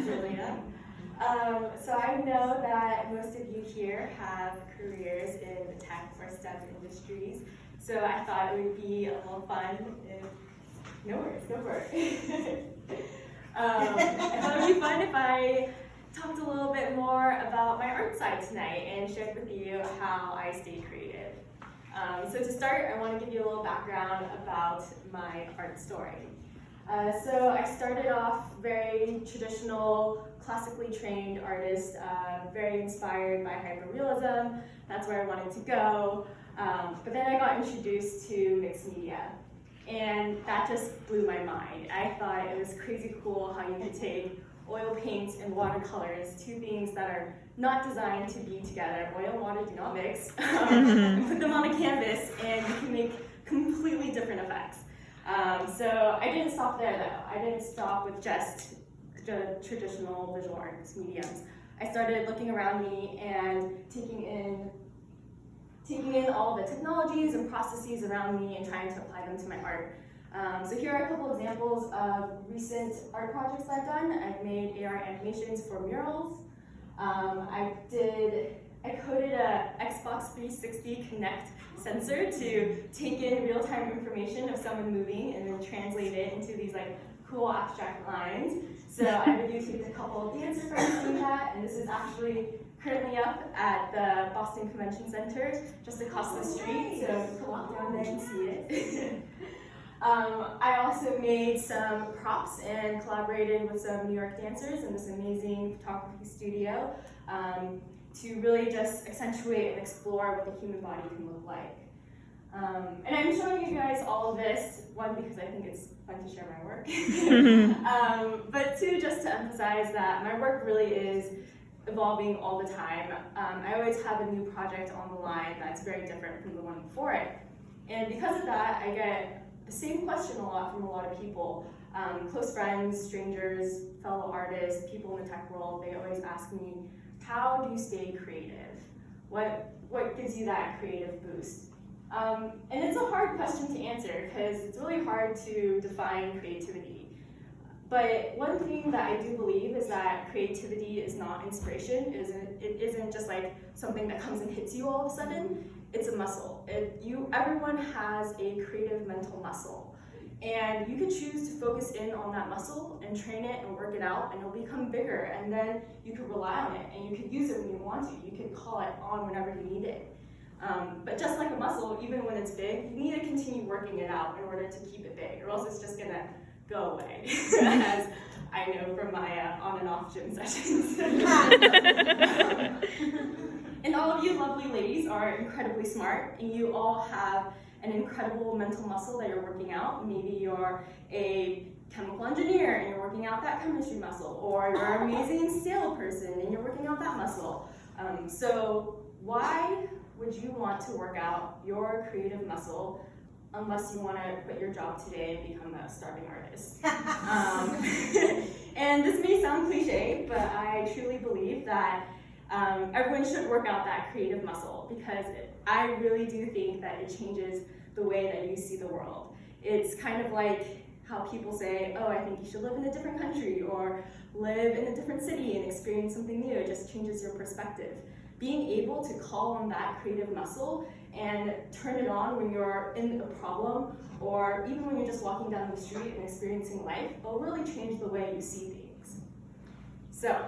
Julia. So I know that most of you here have careers in the tech or STEM industries, so I thought it would be a little fun if, no worries, go for it. I thought it would be fun if I talked a little bit more about my art side tonight and shared with you how I stay creative. So to start, I want to give you a little background about my art story. So I started off very traditional, classically trained artist, very inspired by hyperrealism. That's where I wanted to go. But then I got introduced to mixed media, and that just blew my mind. I thought it was crazy cool how you could take oil paints and watercolors, two things that are not designed to be together. Oil and water do not mix. And put them on a canvas, and you can make completely different effects. So I didn't stop there though. I didn't stop with just the traditional visual arts mediums. I started looking around me and taking in all the technologies and processes around me and trying to apply them to my art. So here are a couple examples of recent art projects I've done. I've made AR animations for murals. I coded a Xbox 360 Kinect sensor to take in real-time information of someone moving and then translate it into these like cool abstract lines. So I videotaped a couple of dancer friends doing that, and this is actually currently up at the Boston Convention Center, just across the street, so you can walk down there and see it. I also made some props and collaborated with some New York dancers in this amazing photography studio to really just accentuate and explore what the human body can look like. And I'm showing you guys all of this, one, because I think it's fun to share my work, but two, just to emphasize that my work really is evolving all the time. I always have a new project on the line that's very different from the one before it. And because of that, I get the same question a lot from a lot of people, close friends, strangers, fellow artists, people in the tech world. They always ask me, how do you stay creative? What gives you that creative boost? And it's a hard question to answer because it's really hard to define creativity. But one thing that I do believe is that creativity is not inspiration. It isn't just like something that comes and hits you all of a sudden. It's a muscle. Everyone has a creative mental muscle. And you can choose to focus in on that muscle and train it and work it out, and it'll become bigger. And then you can rely on it, and you can use it when you want to. You can call it on whenever you need it. But just like a muscle, even when it's big, you need to continue working it out in order to keep it big, or else it's just gonna go away, as I know from my on and off gym sessions. And all of you lovely ladies are incredibly smart, and you all have an incredible mental muscle that you're working out. Maybe you're a chemical engineer and you're working out that chemistry muscle, or you're an amazing salesperson and you're working out that muscle. So why would you want to work out your creative muscle unless you want to quit your job today and become a starving artist? And this may sound cliche, but I truly believe that everyone should work out that creative muscle, because I really do think that it changes the way that you see the world. It's kind of like how people say, oh, I think you should live in a different country or live in a different city and experience something new. It just changes your perspective. Being able to call on that creative muscle and turn it on when you're in a problem, or even when you're just walking down the street and experiencing life, it'll really change the way you see things. So,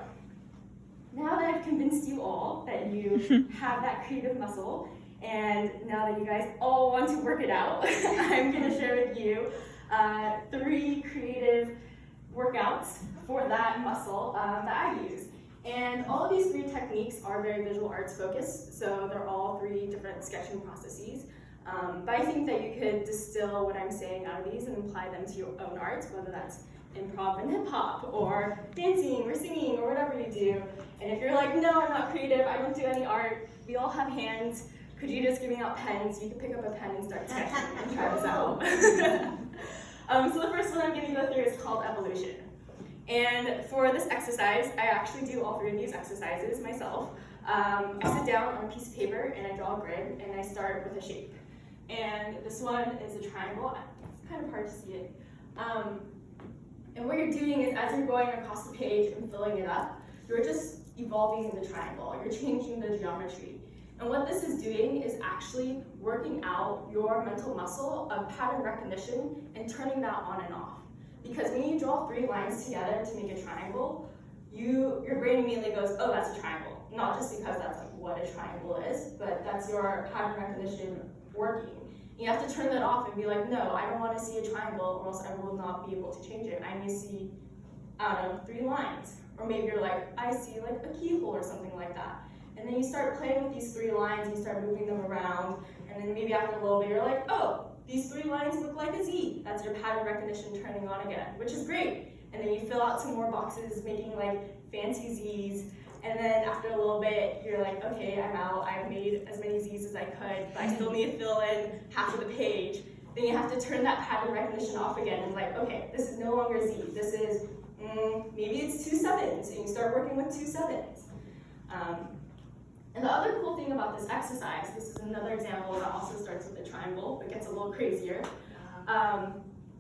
now that I've convinced you all that you have that creative muscle, and now that you guys all want to work it out, I'm going to share with you 3 creative workouts for that muscle that I use. And all of these 3 techniques are very visual arts focused, so they're all 3 different sketching processes. But I think that you could distill what I'm saying out of these and apply them to your own art, whether that's improv and hip hop, or dancing, or singing, or whatever you do. And if you're like, no, I'm not creative, I don't do any art, we all have hands, could you just give me out pens? You can pick up a pen and start sketching and try this out. So the first one I'm going to go through is called evolution. And for this exercise, I actually do all 3 of these exercises myself. I sit down on a piece of paper and I draw a grid, and I start with a shape. And this one is a triangle. It's kind of hard to see it. And what you're doing is, as you're going across the page and filling it up, you're just evolving the triangle. You're changing the geometry. And what this is doing is actually working out your mental muscle of pattern recognition and turning that on and off. Because when you draw 3 lines together to make a triangle, your brain immediately goes, oh, that's a triangle. Not just because that's like what a triangle is, but that's your pattern recognition working. You have to turn that off and be like, no, I don't want to see a triangle, or else I will not be able to change it. I may see, I don't know, 3 lines. Or maybe you're like, I see like a keyhole or something like that. And then you start playing with these 3 lines, you start moving them around, and then maybe after a little bit, you're like, oh, these 3 lines look like a Z. That's your pattern recognition turning on again, which is great. And then you fill out some more boxes, making like fancy Z's. And then after a little bit, you're like, okay, I'm out. I've made as many Z's as I could, but I still need to fill in half of the page. Then you have to turn that pattern recognition off again and like, okay, this is no longer Z. This is, maybe it's 2 7s, and you start working with 2 7s. And the other cool thing about this exercise, this is another example that also starts with a triangle, but gets a little crazier,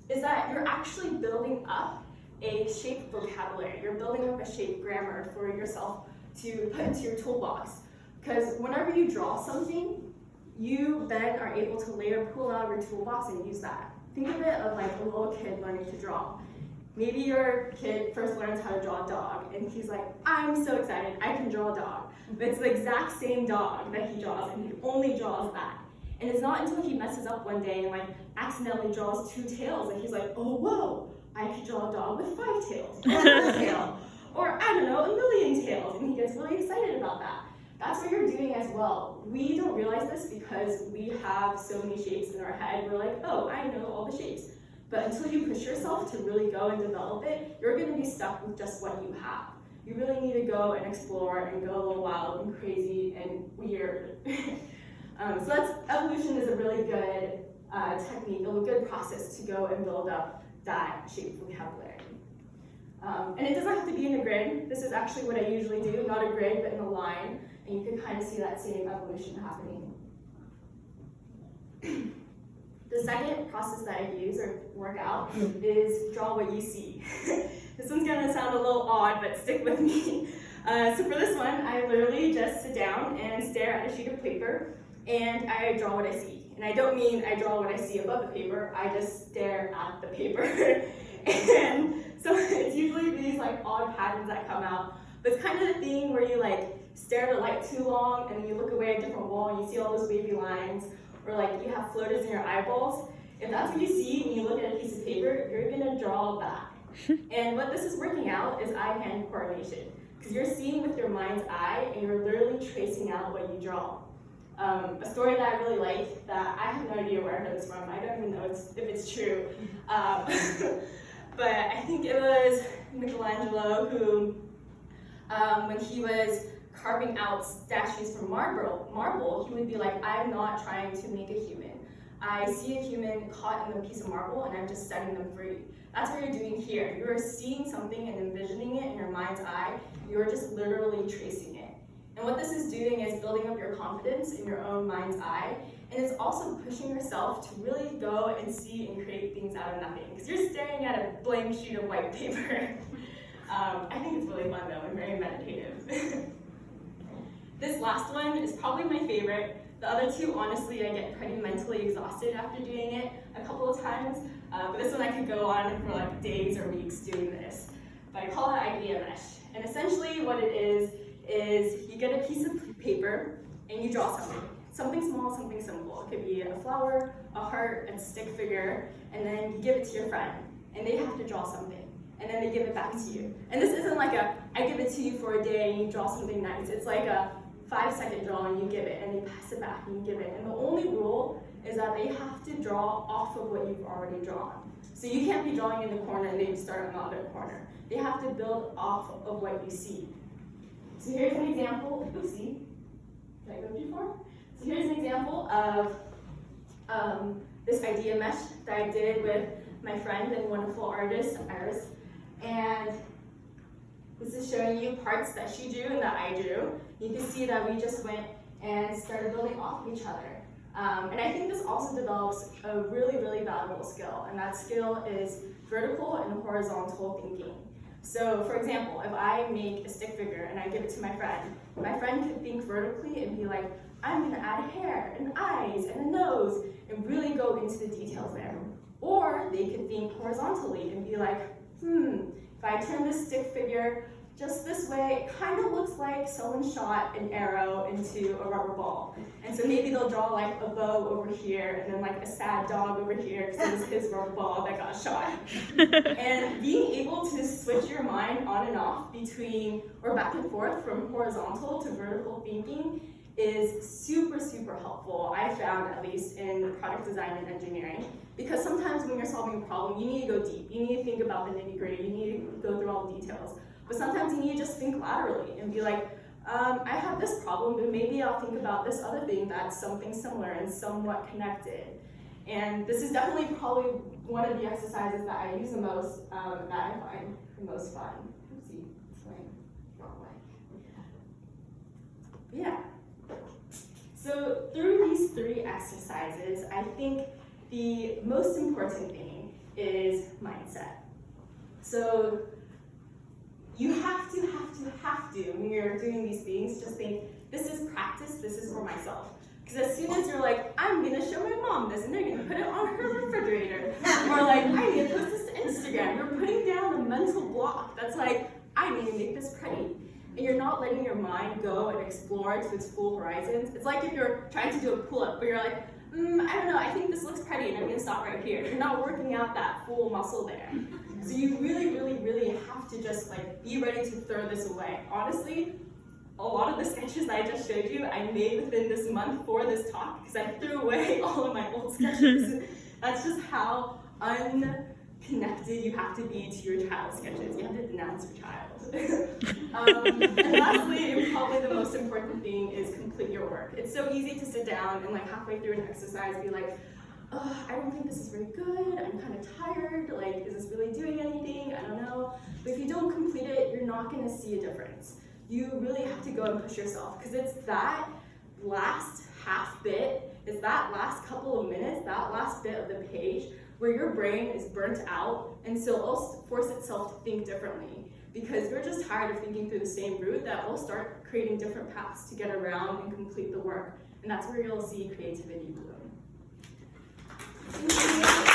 is that you're actually building up a shape vocabulary. You're building up a shape grammar for yourself to put into your toolbox. Because whenever you draw something, you then are able to later pull out of your toolbox and use that. Think of it of like a little kid learning to draw. Maybe your kid first learns how to draw a dog, and he's like, I'm so excited, I can draw a dog. But it's the exact same dog that he draws, and he only draws that. And it's not until he messes up one day and like accidentally draws 2 tails that he's like, oh, whoa, I could draw a dog with 5 tails, or 1 tail, or I don't know, 1,000,000 tails, and he gets really excited about that. That's what you're doing as well. We don't realize this because we have so many shapes in our head. We're like, oh, I know all the shapes. But until you push yourself to really go and develop it, you're going to be stuck with just what you have. You really need to go and explore and go a little wild and crazy and weird. So evolution is a really good technique, a good process to go and build up that shape vocabulary. And it doesn't have to be in a grid. This is actually what I usually do, not a grid, but in a line. And you can kind of see that same evolution happening. The second process that I use or work out is draw what you see. This one's gonna sound a little odd, but stick with me. So for this one, I literally just sit down and stare at a sheet of paper and I draw what I see. And I don't mean I draw what I see above the paper, I just stare at the paper. And so it's usually these like odd patterns that come out. But it's kind of the thing where you like stare at a light too long and then you look away at a different wall and you see all those wavy lines. Or like you have floaters in your eyeballs. If that's what you see when you look at a piece of paper, you're gonna draw that. And what this is working out is eye-hand coordination. Because you're seeing with your mind's eye and you're literally tracing out what you draw. A story that I really like, that I have no idea where I heard this from, I don't even know if it's true. But I think it was Michelangelo who, when he was carving out statues from marble, he would be like, I'm not trying to make a human. I see a human caught in a piece of marble and I'm just setting them free. That's what you're doing here. You're seeing something and envisioning it in your mind's eye. You're just literally tracing it. And what this is doing is building up your confidence in your own mind's eye. And it's also pushing yourself to really go and see and create things out of nothing. Because you're staring at a blank sheet of white paper. I think it's really fun though and very meditative. This last one is probably my favorite. The other two, honestly, I get pretty mentally exhausted after doing it a couple of times. But this one I could go on for like days or weeks doing this. But I call it idea mesh. And essentially what it is you get a piece of paper and you draw something. Something small, something simple. It could be a flower, a heart, a stick figure, and then you give it to your friend. And they have to draw something. And then they give it back to you. And this isn't like I give it to you for a day and you draw something nice. It's like a 5-second draw and you give it, and they pass it back and you give it. And the only rule is that they have to draw off of what you've already drawn. So you can't be drawing in the corner and they start on the other corner. They have to build off of what you see. So here's an example. Oopsie. Did I go too far? So here's an example of this idea mesh that I did with my friend and wonderful artist, Iris. And this is showing you parts that she drew and that I drew. You can see that we just went and started building off of each other. And I think this also develops a really, really valuable skill, and that skill is vertical and horizontal thinking. So for example, if I make a stick figure and I give it to my friend could think vertically and be like, I'm gonna add hair and eyes and a nose and really go into the details there. Or they could think horizontally and be like, if I turn this stick figure just this way, it kind of looks like someone shot an arrow into a rubber ball. And so maybe they'll draw like a bow over here and then like a sad dog over here because it was his rubber ball that got shot. And being able to switch your mind on and off between, or back and forth from horizontal to vertical thinking is super, super helpful, I found, at least in product design and engineering. Because sometimes when you're solving a problem, you need to go deep. You need to think about the nitty-gritty. You need to go through all the details. But sometimes you need to just think laterally and be like, I have this problem, but maybe I'll think about this other thing that's something similar and somewhat connected. And this is definitely probably one of the exercises that I use the most, that I find the most fun. Oopsie, it's going wrong way. Yeah. So through these 3 exercises, I think the most important thing is mindset. So you have to, when you're doing these things, just think, this is practice, this is for myself. Because as soon as you're like, I'm gonna show my mom this, and they're gonna put it on her refrigerator, or like, I need to post this to Instagram, you're putting down a mental block that's like, I need to make this pretty. And you're not letting your mind go and explore to its full horizons. It's like if you're trying to do a pull-up, but you're like, I don't know, I think this looks pretty, and I'm gonna stop right here. You're not working out that full muscle there. So you really, really, really have to just like be ready to throw this away. Honestly, a lot of the sketches I just showed you, I made within this month for this talk because I threw away all of my old sketches. That's just how unconnected you have to be to your child's sketches. You have to denounce your child. And lastly, and probably the most important thing is complete your work. It's so easy to sit down and like halfway through an exercise be like, I don't think this is very good, I'm kind of tired, like, is this really doing anything? I don't know. But if you don't complete it, you're not gonna see a difference. You really have to go and push yourself, because it's that last half bit, it's that last couple of minutes, that last bit of the page where your brain is burnt out, and so it'll force itself to think differently. Because you're just tired of thinking through the same route, that will start creating different paths to get around and complete the work. And that's where you'll see creativity bloom. Thank you.